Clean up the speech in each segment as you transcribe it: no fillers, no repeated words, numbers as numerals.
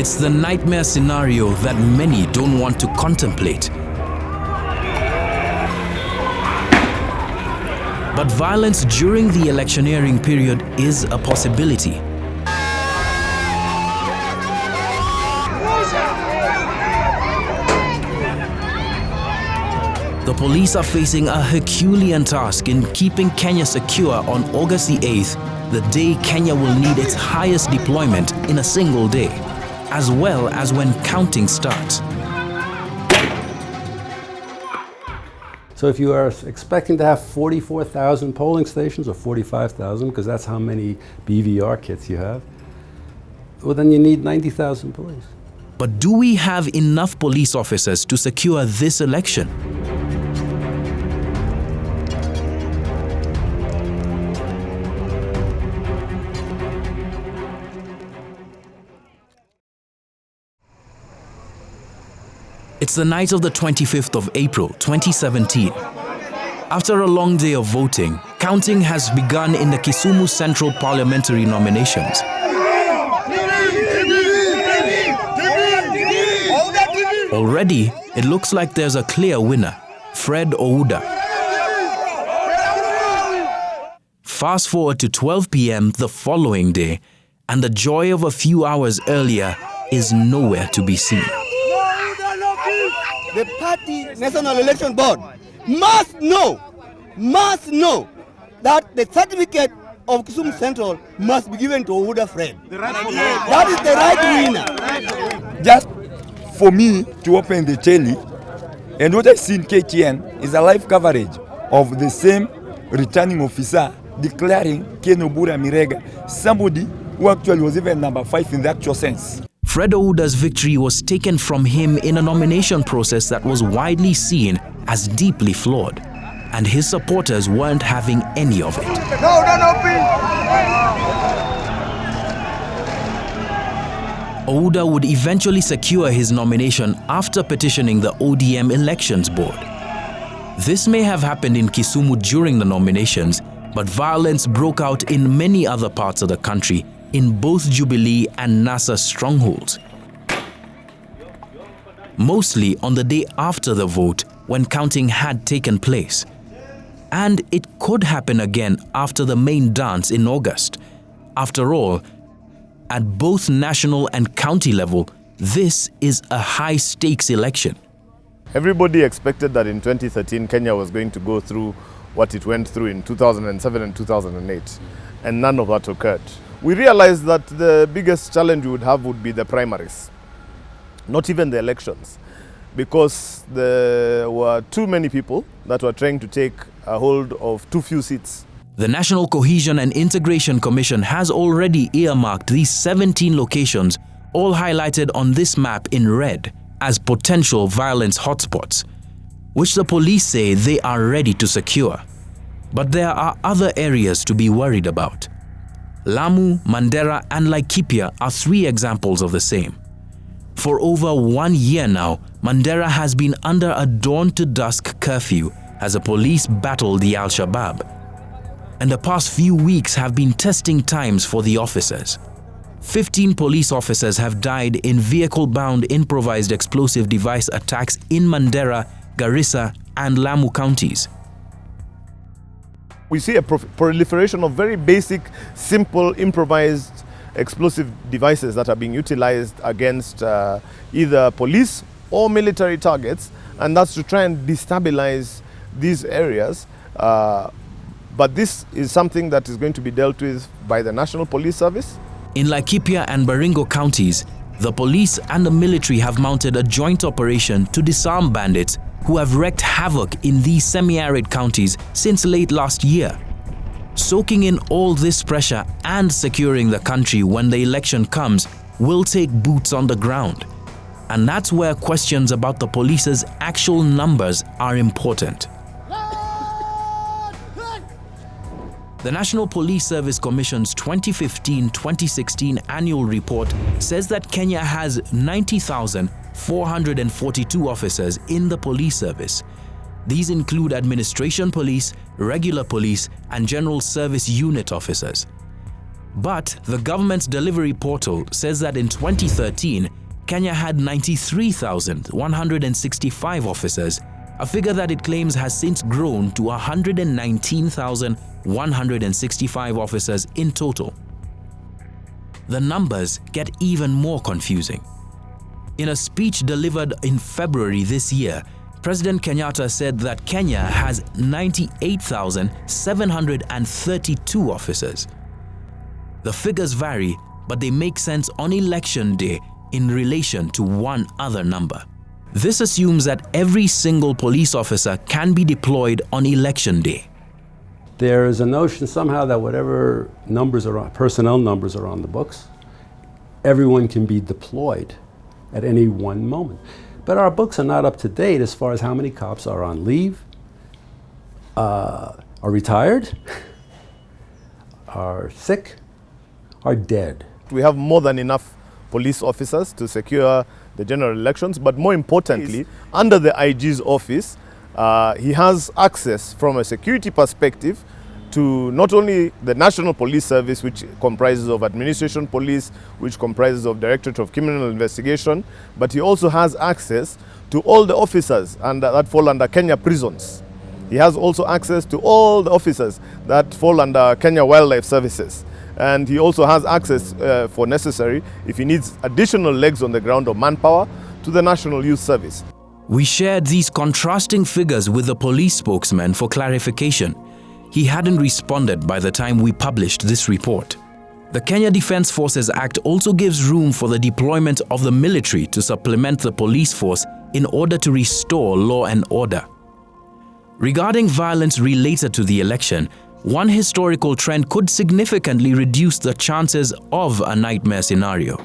It's the nightmare scenario that many don't want to contemplate. But violence during the electioneering period is a possibility. The police are facing a Herculean task in keeping Kenya secure on August the 8th, the day Kenya will need its highest deployment in a single day, as well as when counting starts. So if you are expecting to have 44,000 polling stations, or 45,000, because that's how many BVR kits you have, well, then you need 90,000 police. But do we have enough police officers to secure this election? It's the night of the 25th of April, 2017. After a long day of voting, counting has begun in the Kisumu Central Parliamentary nominations. Already, it looks like there's a clear winner, Fred Ouda. Fast forward to 12 p.m. the following day, and the joy of a few hours earlier is nowhere to be seen. The party National Election Board must know that the certificate of Kisumu Central must be given to Ouda Fred. That is the right winner. Just for me to open the telly, and what I see in KTN is a live coverage of the same returning officer declaring Ken Obura Mirega, somebody who actually was even number 5 in the actual sense. Fred Ouda's victory was taken from him in a nomination process that was widely seen as deeply flawed, and his supporters weren't having any of it. Ouda would eventually secure his nomination after petitioning the ODM Elections Board. This may have happened in Kisumu during the nominations, but violence broke out in many other parts of the country, in both Jubilee and NASA strongholds. Mostly on the day after the vote, when counting had taken place. And it could happen again after the main dance in August. After all, at both national and county level, this is a high-stakes election. Everybody expected that in 2013 Kenya was going to go through what it went through in 2007 and 2008, and none of that occurred. We realized that the biggest challenge we would have would be the primaries, not even the elections, because there were too many people that were trying to take a hold of too few seats. The National Cohesion and Integration Commission has already earmarked these 17 locations, all highlighted on this map in red, as potential violence hotspots, which the police say they are ready to secure. But there are other areas to be worried about. Lamu, Mandera, and Laikipia are 3 examples of the same. For over 1 year now, Mandera has been under a dawn-to-dusk curfew as the police battle the Al-Shabaab. And the past few weeks have been testing times for the officers. 15 police officers have died in vehicle-bound improvised explosive device attacks in Mandera, Garissa, and Lamu counties. We see a proliferation of very basic, simple, improvised explosive devices that are being utilized against either police or military targets, and that's to try and destabilize these areas. But this is something that is going to be dealt with by the National Police Service. In Laikipia and Baringo counties, the police and the military have mounted a joint operation to disarm bandits who have wreaked havoc in these semi-arid counties since late last year. Soaking in all this pressure and securing the country when the election comes will take boots on the ground. And that's where questions about the police's actual numbers are important. The National Police Service Commission's 2015-2016 annual report says that Kenya has 90,442 officers in the police service. These include administration police, regular police, and general service unit officers. But the government's delivery portal says that in 2013, Kenya had 93,165 officers, a figure that it claims has since grown to 119,165 officers in total. The numbers get even more confusing. In a speech delivered in February this year, President Kenyatta said that Kenya has 98,732 officers. The figures vary, but they make sense on election day in relation to one other number. This assumes that every single police officer can be deployed on election day. There is a notion somehow that whatever numbers are on, personnel numbers are on the books, everyone can be deployed at any one moment. But our books are not up to date as far as how many cops are on leave, are retired, are sick, are dead. We have more than enough police officers to secure the general elections, but more importantly, under the IG's office, he has access from a security perspective to not only the National Police Service, which comprises of Administration Police, which comprises of Directorate of Criminal Investigation, but he also has access to all the officers that fall under Kenya prisons. He has also access to all the officers that fall under Kenya Wildlife Services. And he also has access, for necessary, if he needs additional legs on the ground or manpower, to the National Youth Service. We shared these contrasting figures with the police spokesman for clarification. He hadn't responded by the time we published this report. The Kenya Defence Forces Act also gives room for the deployment of the military to supplement the police force in order to restore law and order. Regarding violence related to the election, one historical trend could significantly reduce the chances of a nightmare scenario.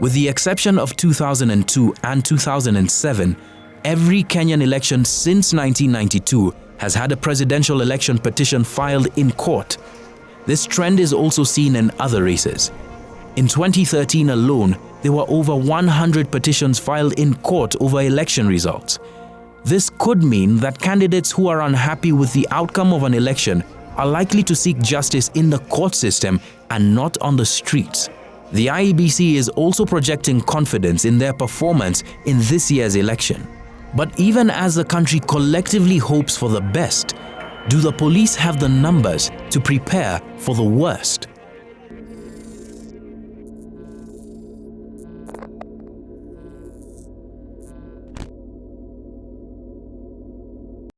With the exception of 2002 and 2007, every Kenyan election since 1992 has had a presidential election petition filed in court. This trend is also seen in other races. In 2013 alone, there were over 100 petitions filed in court over election results. This could mean that candidates who are unhappy with the outcome of an election are likely to seek justice in the court system and not on the streets. The IEBC is also projecting confidence in their performance in this year's election. But even as the country collectively hopes for the best, do the police have the numbers to prepare for the worst?